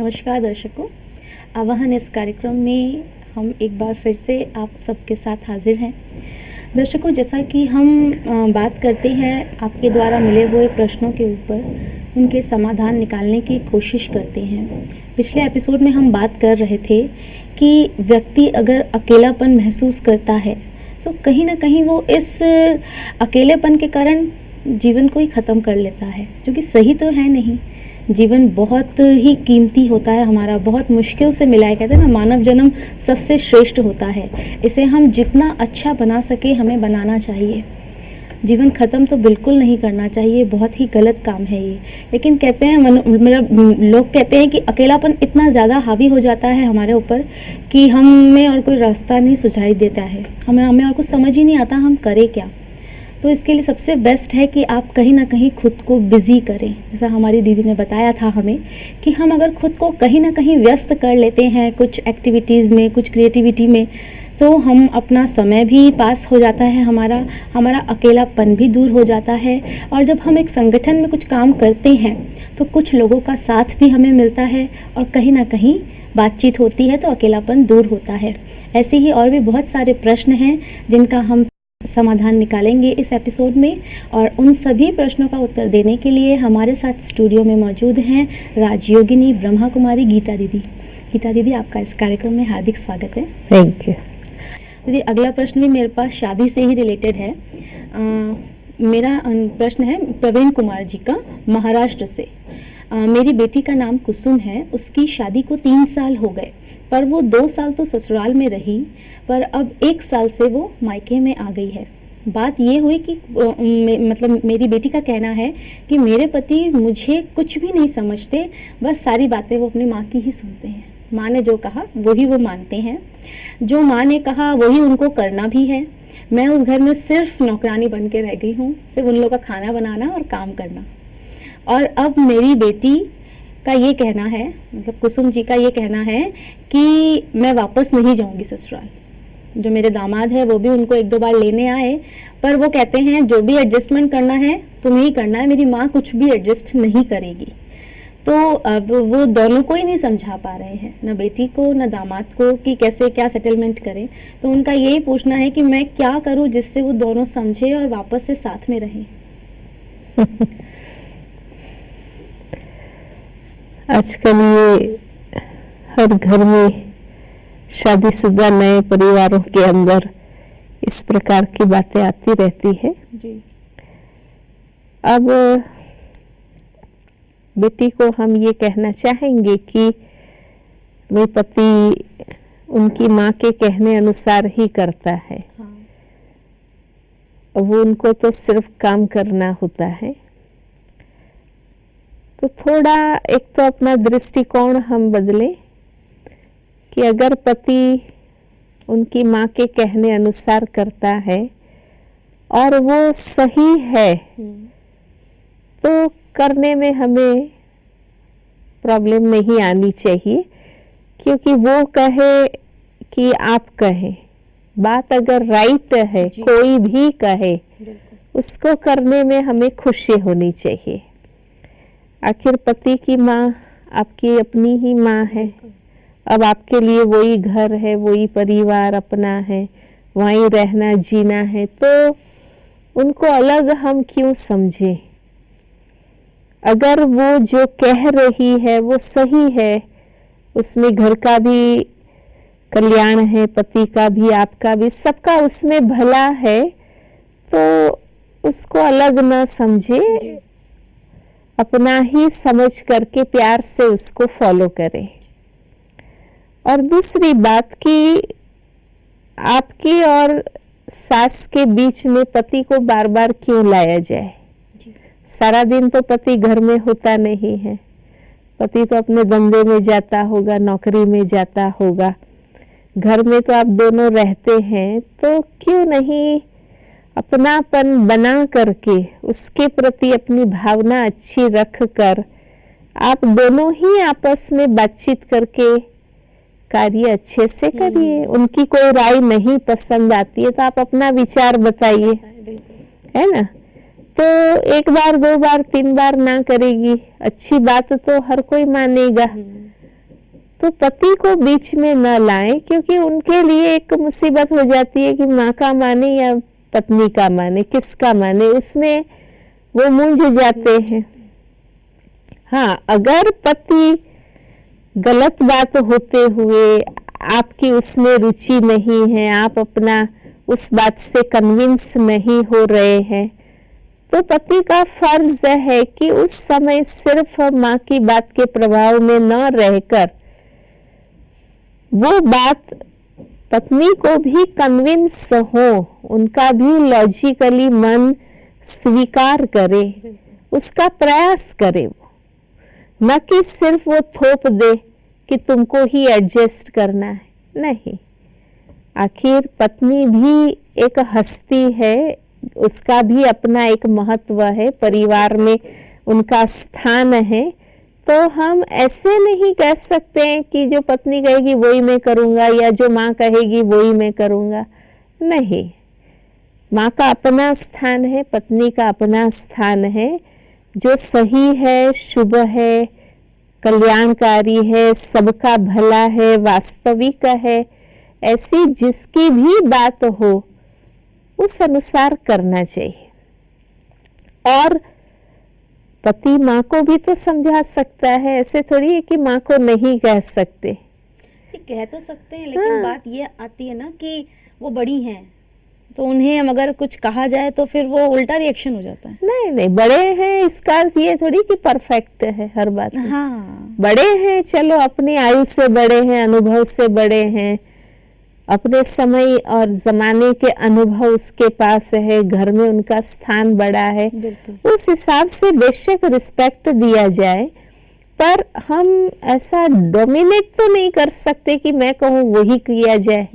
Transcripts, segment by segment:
नमस्कार दर्शकों, आवाहन इस कार्यक्रम में हम एक बार फिर से आप सबके साथ हाजिर हैं। दर्शकों, जैसा कि हम बात करते हैं आपके द्वारा मिले हुए प्रश्नों के ऊपर, उनके समाधान निकालने की कोशिश करते हैं। पिछले एपिसोड में हम बात कर रहे थे कि व्यक्ति अगर अकेलापन महसूस करता है तो कहीं ना कहीं वो इस अकेलेपन के कारण जीवन को ही ख़त्म कर लेता है, जो कि सही तो है नहीं। जीवन बहुत ही कीमती होता है हमारा, बहुत मुश्किल से मिला है। कहते हैं ना, मानव जन्म सबसे श्रेष्ठ होता है। इसे हम जितना अच्छा बना सके हमें बनाना चाहिए। जीवन ख़त्म तो बिल्कुल नहीं करना चाहिए, बहुत ही गलत काम है ये। लेकिन कहते हैं लोग कहते हैं कि अकेलापन इतना ज़्यादा हावी हो जाता है हमारे ऊपर कि हमें और कोई रास्ता नहीं सुझाई देता है, हमें और कुछ समझ ही नहीं आता हम करें क्या। तो इसके लिए सबसे बेस्ट है कि आप कहीं ना कहीं खुद को बिज़ी करें। जैसा हमारी दीदी ने बताया था हमें कि हम अगर खुद को कहीं ना कहीं व्यस्त कर लेते हैं कुछ एक्टिविटीज़ में, कुछ क्रिएटिविटी में, तो हम अपना समय भी पास हो जाता है, हमारा अकेलापन भी दूर हो जाता है। और जब हम एक संगठन में कुछ काम करते हैं तो कुछ लोगों का साथ भी हमें मिलता है और कहीं ना कहीं बातचीत होती है तो अकेलापन दूर होता है। ऐसे ही और भी बहुत सारे प्रश्न हैं जिनका हम समाधान निकालेंगे इस एपिसोड में, और उन सभी प्रश्नों का उत्तर देने के लिए हमारे साथ स्टूडियो में मौजूद हैं राजयोगिनी ब्रह्मा कुमारी गीता दीदी। गीता दीदी, आपका इस कार्यक्रम में हार्दिक स्वागत है। थैंक यू दीदी। अगला प्रश्न भी मेरे पास शादी से ही रिलेटेड है। मेरा प्रश्न है प्रवीण कुमार जी का, महाराष्ट्र से। मेरी बेटी का नाम कुसुम है, उसकी शादी को 3 साल हो गए, पर वो 2 साल तो ससुराल में रही, पर अब 1 साल से वो मायके में आ गई है। बात ये हुई कि मतलब मेरी बेटी का कहना है कि मेरे पति मुझे कुछ भी नहीं समझते, बस सारी बातें वो अपनी माँ की ही सुनते हैं। माँ ने जो कहा वही वो मानते हैं, जो माँ ने कहा वही उनको करना भी है। मैं उस घर में सिर्फ नौकरानी बन के रह गई हूँ, सिर्फ उन लोगों का खाना बनाना और काम करना। और अब मेरी बेटी का ये कहना है, मतलब कुसुम जी का ये कहना है कि मैं वापस नहीं जाऊंगी ससुराल। जो मेरे दामाद है वो भी उनको 1-2 बार लेने आए, पर वो कहते हैं जो भी एडजस्टमेंट करना है तुम्हें ही करना है, मेरी माँ कुछ भी एडजस्ट नहीं करेगी। तो अब वो दोनों को ही नहीं समझा पा रहे हैं, न बेटी को न दामाद को, कि कैसे क्या सेटलमेंट करें। तो उनका यही पूछना है कि मैं क्या करूं जिससे वो दोनों समझे और वापस से साथ में रहें। आजकल ये हर घर में शादीशुदा नए परिवारों के अंदर इस प्रकार की बातें आती रहती है जी। अब बेटी को हम ये कहना चाहेंगे कि वे पति उनकी माँ के कहने अनुसार ही करता है। हाँ। वो उनको तो सिर्फ काम करना होता है। तो थोड़ा एक तो अपना दृष्टिकोण हम बदलें कि अगर पति उनकी माँ के कहने अनुसार करता है और वो सही है तो करने में हमें प्रॉब्लम नहीं आनी चाहिए, क्योंकि वो कहे कि आप कहें, बात अगर राइट है, कोई भी कहे, उसको करने में हमें खुशी होनी चाहिए। आखिर पति की माँ आपकी अपनी ही माँ है। अब आपके लिए वही घर है, वही परिवार अपना है, वहीं रहना जीना है, तो उनको अलग हम क्यों समझें। अगर वो जो कह रही है वो सही है, उसमें घर का भी कल्याण है, पति का भी, आपका भी, सबका उसमें भला है, तो उसको अलग ना समझे, अपना ही समझ करके प्यार से उसको फॉलो करें। और दूसरी बात कि आपकी और सास के बीच में पति को बार बार क्यों लाया जाए। सारा दिन तो पति घर में होता नहीं है, पति तो अपने धंधे में जाता होगा, नौकरी में जाता होगा, घर में तो आप दोनों रहते हैं, तो क्यों नहीं अपनापन बना करके उसके प्रति अपनी भावना अच्छी रख कर आप दोनों ही आपस में बातचीत करके कार्य अच्छे से करिए। उनकी कोई राय नहीं पसंद आती है तो आप अपना विचार बताइए, है ना। तो 1 बार 2 बार 3 बार ना करेगी, अच्छी बात तो हर कोई मानेगा, तो पति को बीच में न लाएं, क्योंकि उनके लिए एक मुसीबत हो जाती है कि माँ का माने या पत्नी का माने, किसका माने, उसमें वो मूंझ जाते हैं। हाँ, अगर पति गलत बात होते हुए आपकी उसमें रुचि नहीं है, आप अपना उस बात से कन्विंस नहीं हो रहे हैं, तो पति का फर्ज है कि उस समय सिर्फ माँ की बात के प्रभाव में न रहकर वो बात पत्नी को भी कन्विंस हो, उनका भी लॉजिकली मन स्वीकार करे, उसका प्रयास करे, वो न कि सिर्फ वो थोप दे कि तुमको ही एडजस्ट करना है। नहीं, आखिर पत्नी भी एक हस्ती है, उसका भी अपना एक महत्व है, परिवार में उनका स्थान है। तो हम ऐसे नहीं कह सकते हैं कि जो पत्नी कहेगी वही मैं करूँगा या जो माँ कहेगी वही मैं करूँगा। नहीं, माँ का अपना स्थान है, पत्नी का अपना स्थान है, जो सही है, शुभ है, कल्याणकारी है, सबका भला है, वास्तविक है, ऐसी जिसकी भी बात हो उस अनुसार करना चाहिए। और पति माँ को भी तो समझा सकता है, ऐसे थोड़ी है कि माँ को नहीं कह सकते। कह तो सकते हैं, लेकिन बात ये आती है ना कि वो बड़ी हैं, तो उन्हें हम अगर कुछ कहा जाए तो फिर वो उल्टा रिएक्शन हो जाता है। नहीं नहीं, बड़े हैं इसका अर्थ ये थोड़ी कि परफेक्ट है हर बात में। हाँ, बड़े हैं, चलो अपनी आयु से बड़े हैं, अनुभव से बड़े हैं, अपने समय और जमाने के अनुभव उसके पास है, घर में उनका स्थान बड़ा है, उस हिसाब से बेशक रिस्पेक्ट दिया जाए। पर हम ऐसा डोमिनेट तो नहीं कर सकते कि मैं कहूँ वही किया जाए।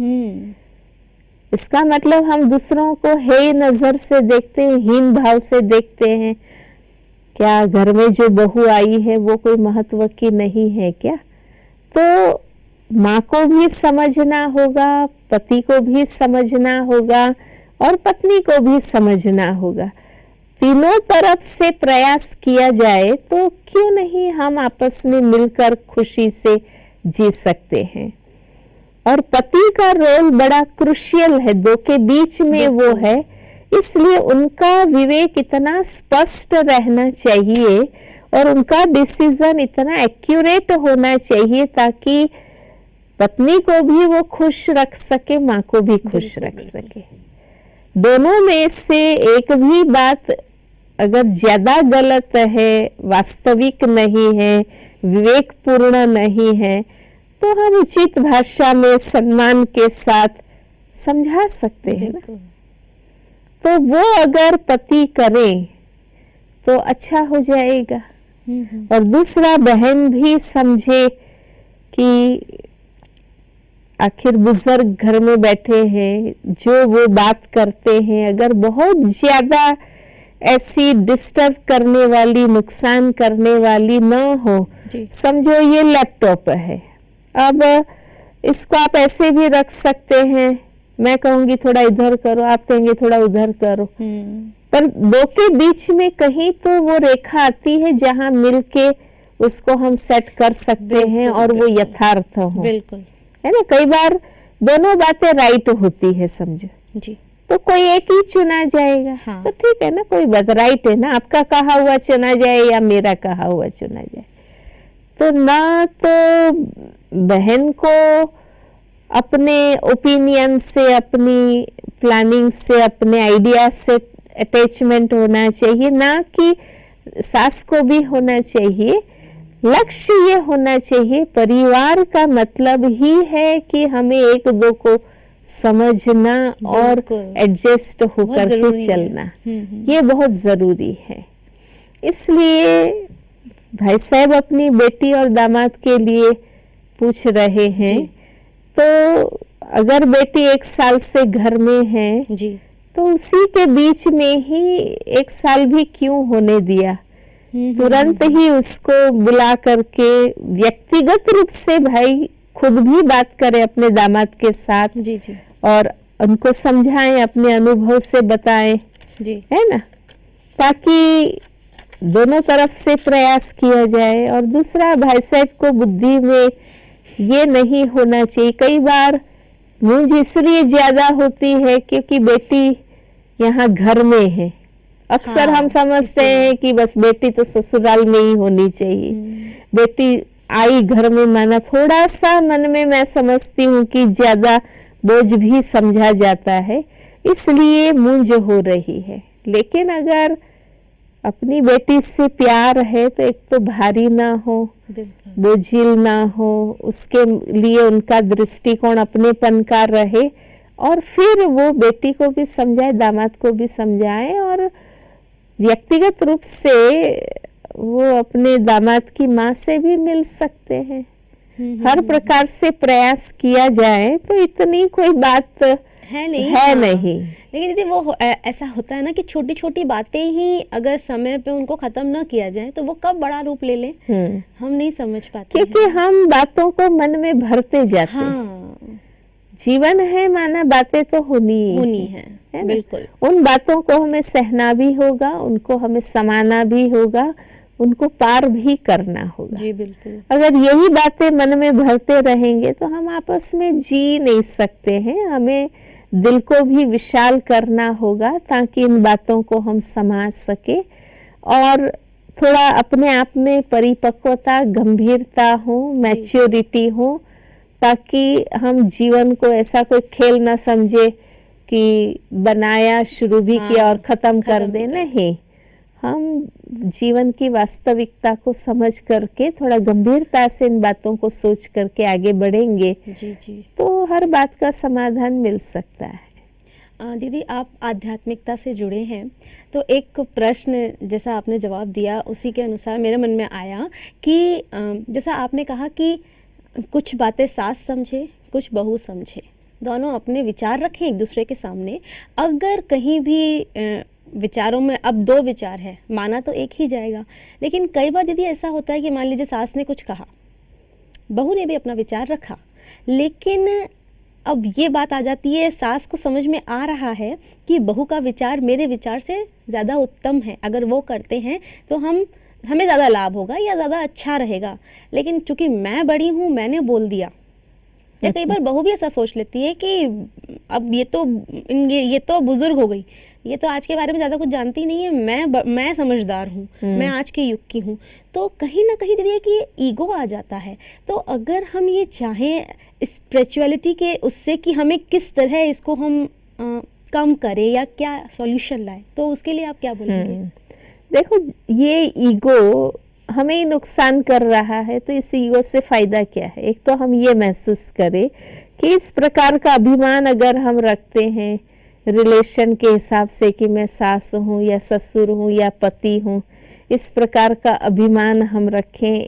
इसका मतलब हम दूसरों को हे नजर से देखते हैं, हीन भाव से देखते हैं। क्या घर में जो बहू आई है वो कोई महत्व की नहीं है क्या? तो माँ को भी समझना होगा, पति को भी समझना होगा और पत्नी को भी समझना होगा। तीनों तरफ से प्रयास किया जाए तो क्यों नहीं हम आपस में मिलकर खुशी से जी सकते हैं। और पति का रोल बड़ा क्रुशियल है, दो के बीच में वो है, इसलिए उनका विवेक इतना स्पष्ट रहना चाहिए और उनका डिसीजन इतना एक्यूरेट होना चाहिए ताकि पत्नी को भी वो खुश रख सके, माँ को भी खुश रख सके। दोनों में से एक भी बात अगर ज्यादा गलत है, वास्तविक नहीं है, विवेकपूर्ण नहीं है, तो हम उचित भाषा में सम्मान के साथ समझा सकते हैं ना। तो वो अगर पति करें तो अच्छा हो जाएगा। और दूसरा, बहन भी समझे कि आखिर बुजुर्ग घर में बैठे हैं, जो वो बात करते हैं अगर बहुत ज्यादा ऐसी डिस्टर्ब करने वाली, नुकसान करने वाली न हो। समझो ये लैपटॉप है, अब इसको आप ऐसे भी रख सकते हैं, मैं कहूंगी थोड़ा इधर करो, आप कहेंगे थोड़ा उधर करो, पर दो के बीच में कहीं तो वो रेखा आती है जहां मिलके उसको हम सेट कर सकते हैं और वो यथार्थ हो। बिल्कुल, है ना। कई बार दोनों बातें राइट होती है, समझो जी, तो कोई एक ही चुना जाएगा। हाँ। तो ठीक है ना, कोई बात राइट है ना, आपका कहा हुआ चुना जाए या मेरा कहा हुआ चुना जाए। तो ना तो बहन को अपने ओपिनियन से, अपनी प्लानिंग से, अपने आइडिया से अटैचमेंट होना चाहिए, ना कि सास को भी होना चाहिए। लक्ष्य ये होना चाहिए, परिवार का मतलब ही है कि हमें एक दो को समझना और एडजस्ट होकर के चलना, ये बहुत जरूरी है। इसलिए भाई साहब अपनी बेटी और दामाद के लिए पूछ रहे हैं, तो अगर बेटी 1 साल से घर में है जी, तो उसी के बीच में ही 1 साल भी क्यों होने दिया, तुरंत ही उसको बुला करके व्यक्तिगत रूप से भाई खुद भी बात करें अपने दामाद के साथ जी, और उनको समझाएं, अपने अनुभव से बताएं जी, है ना, ताकि दोनों तरफ से प्रयास किया जाए। और दूसरा, भाई साहब को बुद्धि में ये नहीं होना चाहिए। कई बार मूंज इसलिए ज्यादा होती है क्योंकि बेटी यहाँ घर में है। अक्सर हाँ, हम समझते हैं कि बस बेटी तो ससुराल में ही होनी चाहिए। बेटी आई घर में, माना थोड़ा सा मन में मैं समझती हूँ कि ज्यादा बोझ भी समझा जाता है, इसलिए मूंज हो रही है। लेकिन अगर अपनी बेटी से प्यार है तो एक तो भारी ना हो, बोझिल ना हो, उसके लिए उनका दृष्टिकोण अपनेपन का रहे, और फिर वो बेटी को भी समझाए, दामाद को भी समझाए, और व्यक्तिगत रूप से वो अपने दामाद की माँ से भी मिल सकते हैं। हर प्रकार से प्रयास किया जाए तो इतनी कोई बात है नहीं। है हाँ। नहीं। लेकिन दीदी वो ऐसा होता है ना कि छोटी छोटी बातें ही अगर समय पे उनको खत्म ना किया जाए तो वो कब बड़ा रूप ले ले हम नहीं समझ पाते क्योंकि हम बातों को मन में भरते जाते हैं। हाँ, जीवन है माना, बातें तो होनी है ना? बिल्कुल। उन बातों को हमें सहना भी होगा, उनको हमें समाना भी होगा, उनको पार भी करना होगा। जी बिल्कुल। अगर यही बातें मन में भरते रहेंगे तो हम आपस में जी नहीं सकते हैं। हमें दिल को भी विशाल करना होगा ताकि इन बातों को हम समझ सके, और थोड़ा अपने आप में परिपक्वता, गंभीरता हो, मैच्योरिटी हो, ताकि हम जीवन को ऐसा कोई खेल ना समझे कि बनाया, शुरू भी किया और खत्म कर दे। नहीं, हम जीवन की वास्तविकता को समझ करके थोड़ा गंभीरता से इन बातों को सोच करके आगे बढ़ेंगे जी तो हर बात का समाधान मिल सकता है। दीदी, आप आध्यात्मिकता से जुड़े हैं तो एक प्रश्न जैसा आपने जवाब दिया उसी के अनुसार मेरे मन में आया कि जैसा आपने कहा कि कुछ बातें सास समझे, कुछ बहू समझे, दोनों अपने विचार रखें एक दूसरे के सामने। अगर कहीं भी विचारों में अब दो विचार है, माना तो एक ही जाएगा, लेकिन कई बार दीदी ऐसा होता है कि मान लीजिए सास ने कुछ कहा, बहू ने भी अपना विचार रखा, लेकिन अब ये बात आ जाती है, सास को समझ में आ रहा है कि बहू का विचार मेरे विचार से ज़्यादा उत्तम है, अगर वो करते हैं तो हमें ज़्यादा लाभ होगा या ज़्यादा अच्छा रहेगा, लेकिन चूंकि मैं बड़ी हूँ, मैंने बोल दिया। या कई बार बहू भी ऐसा सोच लेती है कि अब ये तो बुजुर्ग हो गई, ये तो आज के बारे में ज्यादा कुछ जानती नहीं है, मैं समझदार हूँ, मैं आज के युग की हूँ। तो कहीं ना कहीं देखिए कि ईगो आ जाता है। तो अगर हम ये चाहें स्पिरिचुअलिटी के उससे कि हमें किस तरह इसको हम कम करें या क्या सॉल्यूशन लाए, तो उसके लिए आप क्या बोलेंगे? देखो, ये ईगो हमें ही नुकसान कर रहा है, तो इस ईगो से फायदा क्या है? एक तो हम ये महसूस करें कि इस प्रकार का अभिमान अगर हम रखते हैं रिलेशन के हिसाब से कि मैं सास हूँ या ससुर हूँ या पति हूँ, इस प्रकार का अभिमान हम रखें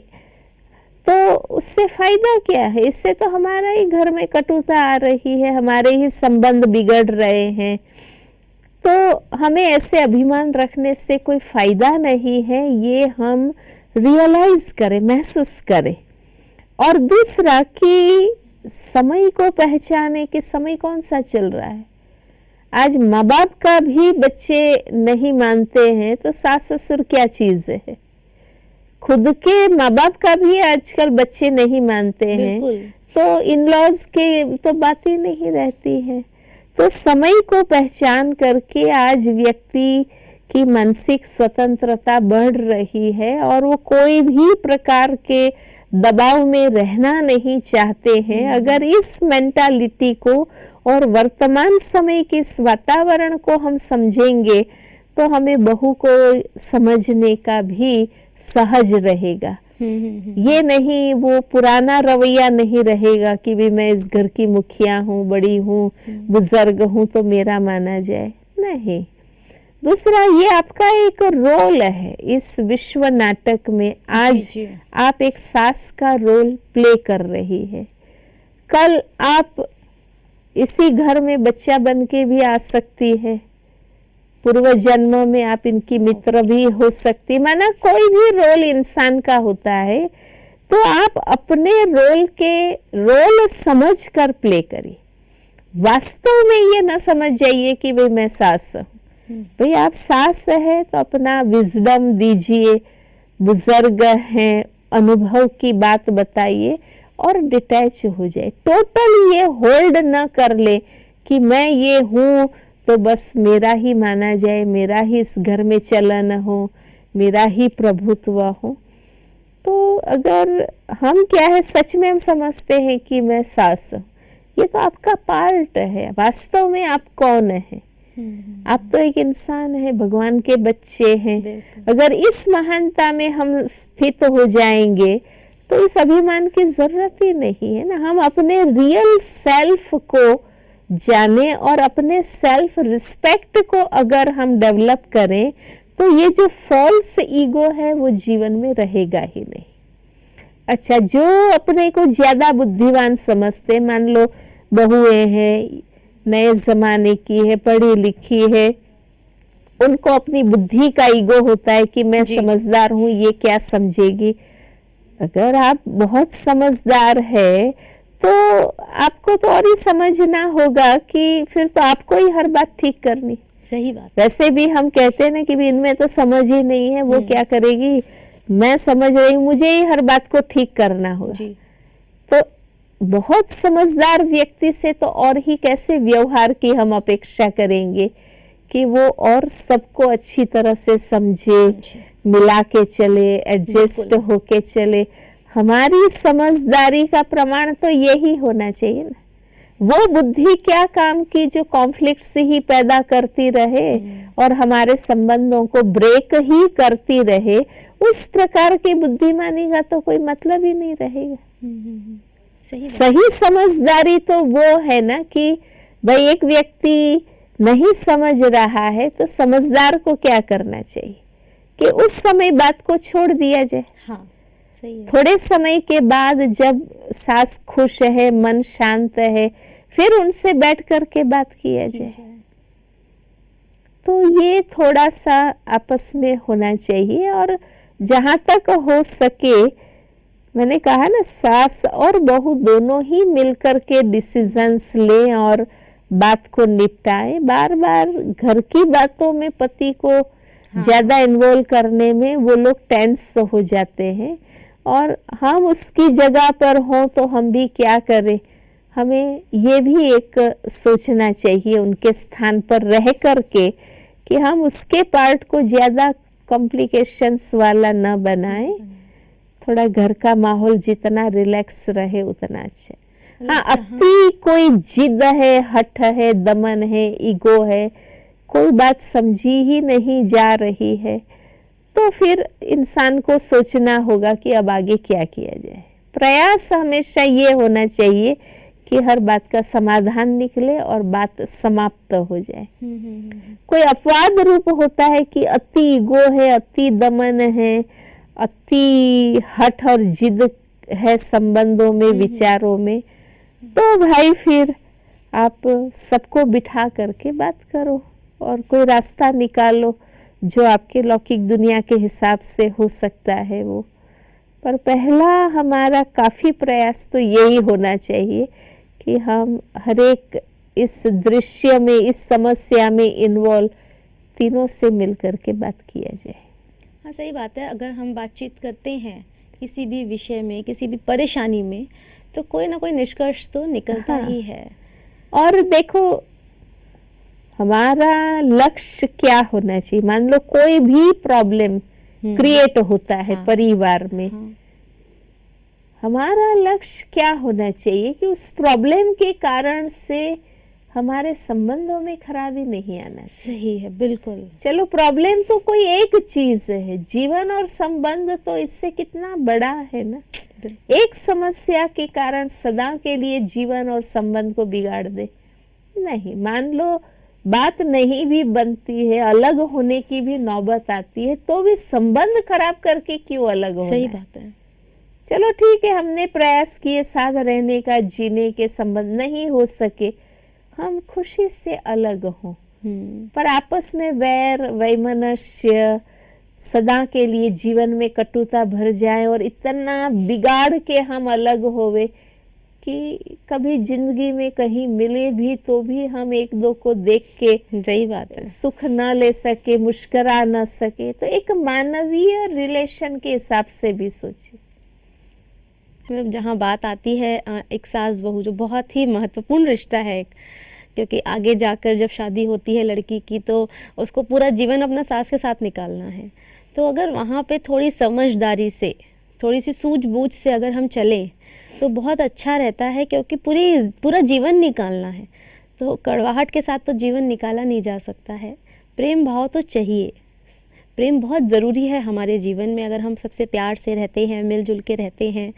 तो उससे फायदा क्या है? इससे तो हमारा ही घर में कटुता आ रही है, हमारे ही संबंध बिगड़ रहे हैं। तो हमें ऐसे अभिमान रखने से कोई फायदा नहीं है, ये हम रियलाइज करें, महसूस करें। और दूसरा कि समय को पहचाने कि समय कौन सा चल रहा है। आज माँ बाप का भी बच्चे नहीं मानते हैं तो सास ससुर क्या चीज है? खुद के माँ बाप का भी आजकल बच्चे नहीं मानते हैं तो इन लॉज के तो बात ही नहीं रहती है। तो समय को पहचान करके आज व्यक्ति की मानसिक स्वतंत्रता बढ़ रही है और वो कोई भी प्रकार के दबाव में रहना नहीं चाहते हैं। अगर इस मेंटालिटी को और वर्तमान समय के इस वातावरण को हम समझेंगे तो हमें बहू को समझने का भी सहज रहेगा। ये नहीं, वो पुराना रवैया नहीं रहेगा कि भी मैं इस घर की मुखिया हूँ, बड़ी हूँ, बुजुर्ग हूँ तो मेरा माना जाए। नहीं। दूसरा, ये आपका एक रोल है इस विश्व नाटक में। आज आप एक सास का रोल प्ले कर रही है, कल आप इसी घर में बच्चा बन के भी आ सकती है, पूर्व जन्म में आप इनकी मित्र भी हो सकती। माना कोई भी रोल इंसान का होता है तो आप अपने रोल समझ कर प्ले करिए। वास्तव में ये ना समझ जाइए कि भाई मैं सास हूँ। भाई आप सास है तो अपना विजडम दीजिए, बुजुर्ग हैं, अनुभव की बात बताइए और डिटैच हो जाए, टोटल ये होल्ड न कर ले कि मैं ये हूँ तो बस मेरा ही माना जाए, मेरा ही इस घर में चलन हो, मेरा ही प्रभुत्व हो। तो अगर हम क्या है, सच में हम समझते हैं कि मैं सास हूँ, ये तो आपका पार्ट है। वास्तव में आप कौन है? आप तो एक इंसान है, भगवान के बच्चे हैं। अगर इस महानता में हम स्थित हो जाएंगे तो इस अभिमान की जरूरत ही नहीं है ना। हम अपने रियल सेल्फ को जाने और अपने सेल्फ रिस्पेक्ट को अगर हम डेवलप करें तो ये जो फॉल्स ईगो है वो जीवन में रहेगा ही नहीं। अच्छा, जो अपने को ज्यादा बुद्धिमान समझते, मान लो बहुएं हैं, नए जमाने की है, पढ़ी लिखी है, उनको अपनी बुद्धि का ईगो होता है कि मैं समझदार हूँ, ये क्या समझेगी। अगर आप बहुत समझदार है तो आपको तो और ही समझना होगा कि फिर तो आपको ही हर बात ठीक करनी। सही बात। वैसे भी हम कहते हैं ना कि भी इनमें तो समझ ही नहीं है, वो क्या करेगी, मैं समझ रही हूँ, मुझे ही हर बात को ठीक करना होगा। तो बहुत समझदार व्यक्ति से तो और ही कैसे व्यवहार की हम अपेक्षा करेंगे कि वो और सबको अच्छी तरह से समझे, मिला के चले, एडजस्ट होके चले। हमारी समझदारी का प्रमाण तो यही होना चाहिए ना। वो बुद्धि क्या काम की जो कॉन्फ्लिक्ट से ही पैदा करती रहे और हमारे संबंधों को ब्रेक ही करती रहे, उस प्रकार की बुद्धिमानी का तो कोई मतलब ही नहीं रहेगा। सही समझदारी तो वो है ना कि भाई एक व्यक्ति नहीं समझ रहा है तो समझदार को क्या करना चाहिए कि उस समय बात को छोड़ दिया जाए। हाँ, सही है। थोड़े समय के बाद जब सास खुश है, मन शांत है, फिर उनसे बैठ करके बात किया जाए। तो ये थोड़ा सा आपस में होना चाहिए। और जहां तक हो सके, मैंने कहा ना, सास और बहू दोनों ही मिलकर के डिसीजंस लें और बात को निपटाएं। बार बार घर की बातों में पति को ज्यादा इन्वॉल्व करने में वो लोग टेंस हो जाते हैं और हम उसकी जगह पर हों तो हम भी क्या करें। हमें ये भी एक सोचना चाहिए उनके स्थान पर रह करके कि हम उसके पार्ट को ज्यादा कॉम्प्लिकेशंस वाला न बनाएं। थोड़ा घर का माहौल जितना रिलैक्स रहे उतना अच्छा। हाँ, अति कोई जिद है, हठ है, दमन है, ईगो है, कोई बात समझी ही नहीं जा रही है, तो फिर इंसान को सोचना होगा कि अब आगे क्या किया जाए। प्रयास हमेशा ये होना चाहिए कि हर बात का समाधान निकले और बात समाप्त हो जाए। कोई अपवाद रूप होता है कि अति ईगो है, अति दमन है, अति हठ और जिद है संबंधों में, विचारों में, तो भाई फिर आप सबको बिठा करके बात करो और कोई रास्ता निकालो जो आपके लौकिक दुनिया के हिसाब से हो सकता है वो। पर पहला हमारा काफी प्रयास तो यही होना चाहिए कि हम हर एक इस दृश्य में, इस समस्या में इन्वॉल्व तीनों से मिलकर के बात किया जाए। हाँ, सही बात है। अगर हम बातचीत करते हैं किसी भी विषय में, किसी भी परेशानी में, तो कोई ना कोई निष्कर्ष तो निकलता ही है। और देखो, हमारा लक्ष्य क्या होना चाहिए। मान लो कोई भी प्रॉब्लम क्रिएट होता है परिवार में, हमारा लक्ष्य क्या होना चाहिए कि उस प्रॉब्लम के कारण से हमारे संबंधों में खराबी नहीं आना चाहिए। सही है, बिल्कुल। चलो, प्रॉब्लम तो कोई एक चीज है, जीवन और संबंध तो इससे कितना बड़ा है ना। एक समस्या के कारण सदा के लिए जीवन और संबंध को बिगाड़ दे नहीं। मान लो बात नहीं भी बनती है, अलग होने की भी नौबत आती है, तो भी संबंध खराब करके क्यों अलग होना? सही बात है। चलो ठीक है, हमने प्रयास किए साथ रहने का, जीने के, संबंध नहीं हो सके, हम खुशी से अलग हों, पर आपस में वैर वैमनस्य सदा के लिए जीवन में कटुता भर जाए और इतना बिगाड़ के हम अलग होवे कि कभी जिंदगी में कहीं मिले भी तो भी हम एक दो को देख के, सही बात है, सुख न ले सके, मुस्कुरा न सके। तो एक मानवीय रिलेशन के हिसाब से भी सोचिए। मतलब जहाँ बात आती है एक सास बहू, जो बहुत ही महत्वपूर्ण रिश्ता है एक, क्योंकि आगे जाकर जब शादी होती है लड़की की तो उसको पूरा जीवन अपना सास के साथ निकालना है। तो अगर वहाँ पे थोड़ी समझदारी से, थोड़ी सी सूझबूझ से अगर हम चलें तो बहुत अच्छा रहता है, क्योंकि पूरा जीवन निकालना है। तो कड़वाहट के साथ तो जीवन निकाला नहीं जा सकता है। प्रेम भाव तो चाहिए, प्रेम बहुत ज़रूरी है हमारे जीवन में। अगर हम सबसे प्यार से रहते हैं, मिलजुल के रहते हैं,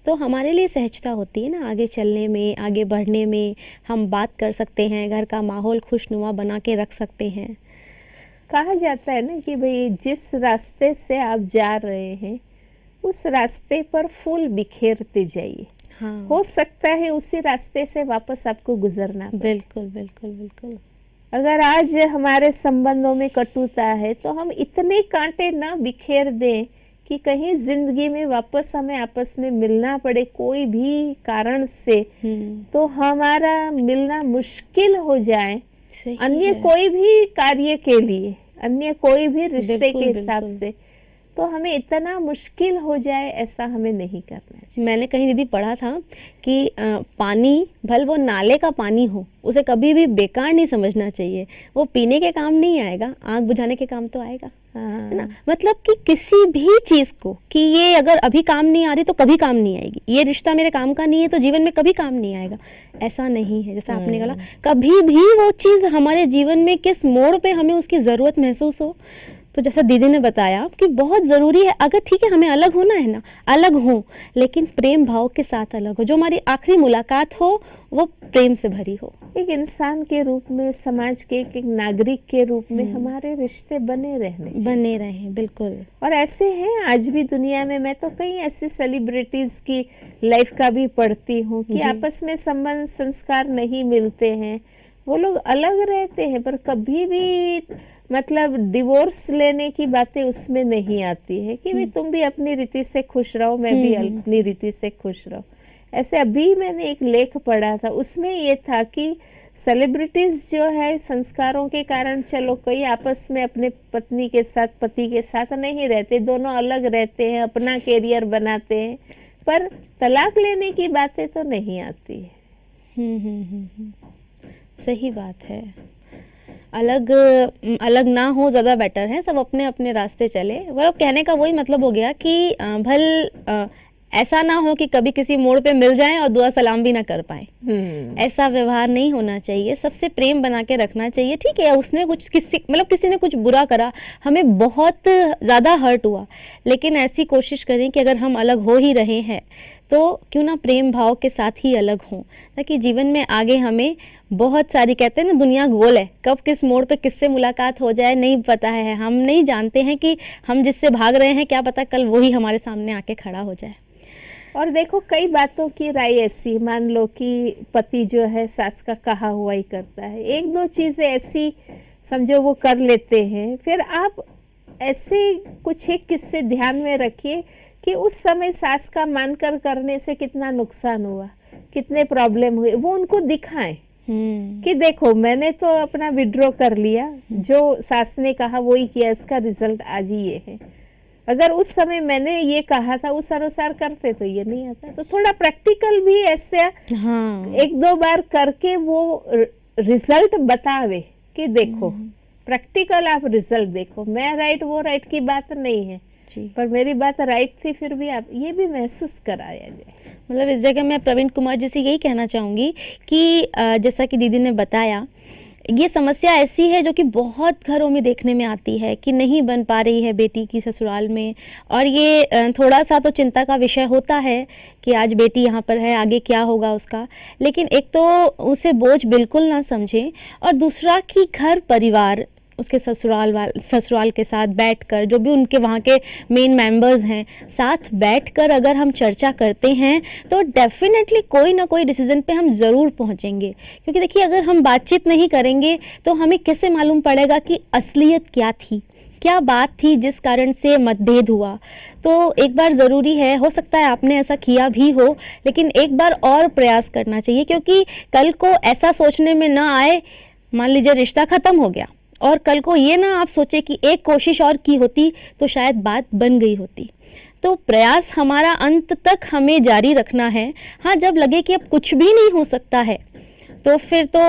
तो हमारे लिए सहजता होती है ना आगे चलने में, आगे बढ़ने में। हम बात कर सकते हैं, घर का माहौल खुशनुमा बना के रख सकते हैं। कहा जाता है ना कि भाई जिस रास्ते से आप जा रहे हैं उस रास्ते पर फूल बिखेरते जाइए। हाँ, हो सकता है उसी रास्ते से वापस आपको गुजरना पड़े। बिल्कुल बिल्कुल बिल्कुल। अगर आज हमारे संबंधों में कटुता है तो हम इतने कांटे ना बिखेर दें कि कहीं जिंदगी में वापस हमें आपस में मिलना पड़े कोई भी कारण से, तो हमारा मिलना मुश्किल हो जाए। अन्य कोई भी कार्य के लिए, अन्य कोई भी रिश्ते के हिसाब से, तो हमें इतना मुश्किल हो जाए, ऐसा हमें नहीं करना चाहिए। मैंने कहीं दीदी पढ़ा था कि पानी भले वो नाले का पानी हो, उसे कभी भी बेकार नहीं समझना चाहिए। वो पीने के काम नहीं आएगा, आग बुझाने के काम तो आएगा, है ना। मतलब कि किसी भी चीज को कि ये अगर अभी काम नहीं आ रही तो कभी काम नहीं आएगी, ये रिश्ता मेरे काम का नहीं है तो जीवन में कभी काम नहीं आएगा, ऐसा नहीं है। जैसा आपने कहा, कभी भी वो चीज हमारे जीवन में किस मोड़ पे हमें उसकी जरूरत महसूस हो, तो जैसा दीदी ने बताया कि बहुत ज़रूरी है। अगर ठीक है हमें अलग होना है ना, अलग हो, लेकिन प्रेम भाव के साथ अलग हो। जो हमारी आखिरी मुलाकात हो वो प्रेम से भरी हो। एक इंसान के रूप में, समाज के एक नागरिक के रूप में हमारे रिश्ते बने रहें, बिल्कुल। और ऐसे हैं आज भी दुनिया में। मैं तो कई ऐसी सेलिब्रिटीज की लाइफ का भी पढ़ती हूँ कि आपस में संबंध संस्कार नहीं मिलते हैं, वो लोग अलग रहते हैं, पर कभी भी मतलब डिवोर्स लेने की बातें उसमें नहीं आती है कि भाई तुम भी अपनी रीति से खुश रहो, मैं भी अपनी रीति से खुश रहो। ऐसे अभी मैंने एक लेख पढ़ा था, उसमें ये था कि सेलिब्रिटीज जो है संस्कारों के कारण, चलो कई आपस में अपने पत्नी के साथ, पति के साथ नहीं रहते, दोनों अलग रहते हैं, अपना कैरियर बनाते हैं, पर तलाक लेने की बातें तो नहीं आती है। सही बात है। अलग अलग ना हो ज़्यादा बेटर है, सब अपने अपने रास्ते चले। मतलब कहने का वही मतलब हो गया कि ऐसा ना हो कि कभी किसी मोड़ पे मिल जाएं और दुआ सलाम भी ना कर पाए। ऐसा व्यवहार नहीं होना चाहिए, सबसे प्रेम बना के रखना चाहिए। ठीक है उसने कुछ किसी ने कुछ बुरा करा, हमें बहुत ज़्यादा हर्ट हुआ, लेकिन ऐसी कोशिश करें कि अगर हम अलग हो ही रहे हैं तो क्यों ना प्रेम भाव के साथ ही अलग हों, ताकि जीवन में आगे हमें बहुत सारी, कहते हैं ना दुनिया गोल है, कब किस मोड़ पे किससे मुलाकात हो जाए नहीं पता है। हम नहीं जानते हैं कि हम जिससे भाग रहे हैं क्या पता कल वही हमारे सामने आके खड़ा हो जाए। और देखो कई बातों की राय ऐसी, मान लो कि पति जो है सास का कहा हुआ ही करता है, एक दो चीजें ऐसी समझो वो कर लेते हैं, फिर आप ऐसे कुछ एक किस्से ध्यान में रखिए कि उस समय सास का मानकर करने से कितना नुकसान हुआ, कितने प्रॉब्लम हुए, वो उनको दिखाएं कि देखो मैंने तो अपना विड्रॉ कर लिया, जो सास ने कहा वही किया, इसका रिजल्ट आज ही ये है। अगर उस समय मैंने ये कहा था उस अनुसार करते तो ये नहीं आता। तो थोड़ा प्रैक्टिकल भी ऐसे एक दो बार करके वो रिजल्ट बतावे कि देखो प्रैक्टिकल आप रिजल्ट देखो, मैं राइट वो राइट की बात नहीं है पर मेरी बात राइट थी, फिर भी आप ये भी महसूस कराया जाए। मतलब इस जगह मैं प्रवीण कुमार जी से यही कहना चाहूँगी कि जैसा कि दीदी ने बताया, ये समस्या ऐसी है जो कि बहुत घरों में देखने में आती है कि नहीं बन पा रही है बेटी की ससुराल में, और ये थोड़ा सा तो चिंता का विषय होता है कि आज बेटी यहाँ पर है, आगे क्या होगा उसका। लेकिन एक तो उसे बोझ बिल्कुल ना समझें, और दूसरा कि घर परिवार उसके ससुराल के साथ बैठकर, जो भी उनके वहाँ के मेन मेंबर्स हैं, साथ बैठकर अगर हम चर्चा करते हैं तो डेफिनेटली कोई ना कोई डिसीजन पे हम ज़रूर पहुँचेंगे। क्योंकि देखिए अगर हम बातचीत नहीं करेंगे तो हमें कैसे मालूम पड़ेगा कि असलियत क्या थी, क्या बात थी जिस कारण से मतभेद हुआ। तो एक बार ज़रूरी है, हो सकता है आपने ऐसा किया भी हो, लेकिन एक बार और प्रयास करना चाहिए, क्योंकि कल को ऐसा सोचने में ना आए, मान लीजिए रिश्ता ख़त्म हो गया और कल को ये ना आप सोचे कि एक कोशिश और की होती तो शायद बात बन गई होती। तो प्रयास हमारा अंत तक हमें जारी रखना है। हाँ, जब लगे कि अब कुछ भी नहीं हो सकता है तो फिर तो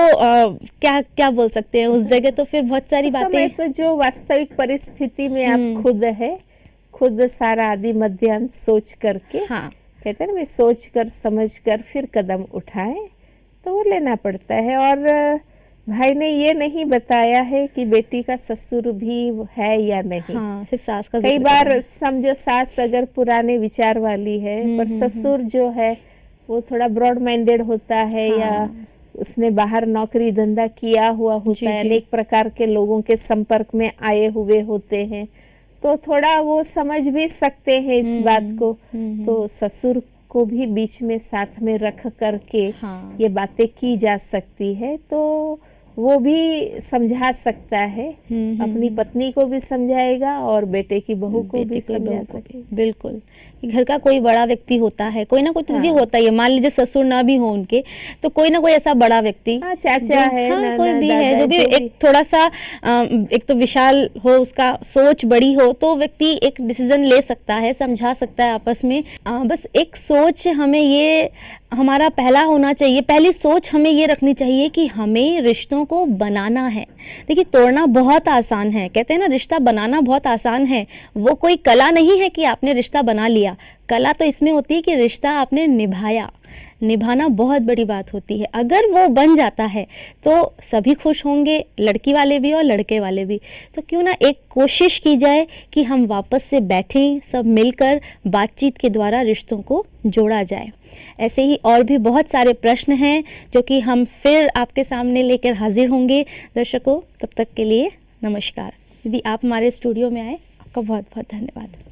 क्या क्या बोल सकते हैं, उस जगह तो फिर बहुत सारी बातें। तो जो वास्तविक परिस्थिति में आप खुद सारा आदि मध्य अंत सोच करके, हाँ, कहते हैं ना, सोच कर समझ कर फिर कदम उठाएं तो वो लेना पड़ता है। और भाई ने ये नहीं बताया है कि बेटी का ससुर भी है या नहीं। हाँ, सिर्फ सास का कई जिक्र बार करें। समझो सास अगर पुराने विचार वाली है पर ससुर जो है वो थोड़ा ब्रॉड माइंडेड होता है, हाँ, या उसने बाहर नौकरी धंधा किया हुआ होता है, अनेक प्रकार के लोगों के संपर्क में आए हुए होते हैं, तो थोड़ा वो समझ भी सकते हैं इस बात को। तो ससुर को भी बीच में साथ में रख करके हाँ, ये बातें की जा सकती है, तो वो भी समझा सकता है, अपनी पत्नी को भी समझाएगा और बेटे की बहू को भी समझा सकेगा। बिल्कुल, घर का कोई बड़ा व्यक्ति होता है, कोई ना कोई तो दीदी होता ही है। मान लीजिए ससुर ना भी हो उनके, तो कोई ना कोई ऐसा बड़ा व्यक्ति, चाचा है, हाँ, कोई भी है जो भी एक थोड़ा सा एक तो विशाल हो, उसका सोच बड़ी हो, तो व्यक्ति एक डिसीजन ले सकता है, समझा सकता है आपस में। बस एक सोच हमें ये हमारा पहला होना चाहिए, पहली सोच हमें ये रखनी चाहिए कि हमें रिश्तों को बनाना है। देखिए, तोड़ना बहुत आसान है, कहते हैं ना रिश्ता बनाना बहुत आसान है। वो कोई कला नहीं है कि आपने रिश्ता बना लिया, कला तो इसमें होती है कि रिश्ता आपने निभाया। निभाना बहुत बड़ी बात होती है। अगर वो बन जाता है तो सभी खुश होंगे, लड़की वाले भी और लड़के वाले भी। तो क्यों ना एक कोशिश की जाए कि हम वापस से बैठें, सब मिलकर बातचीत के द्वारा रिश्तों को जोड़ा जाए। ऐसे ही और भी बहुत सारे प्रश्न हैं जो कि हम फिर आपके सामने लेकर हाजिर होंगे। दर्शकों, तब तक के लिए नमस्कार। यदि आप हमारे स्टूडियो में आए, आपका बहुत बहुत धन्यवाद।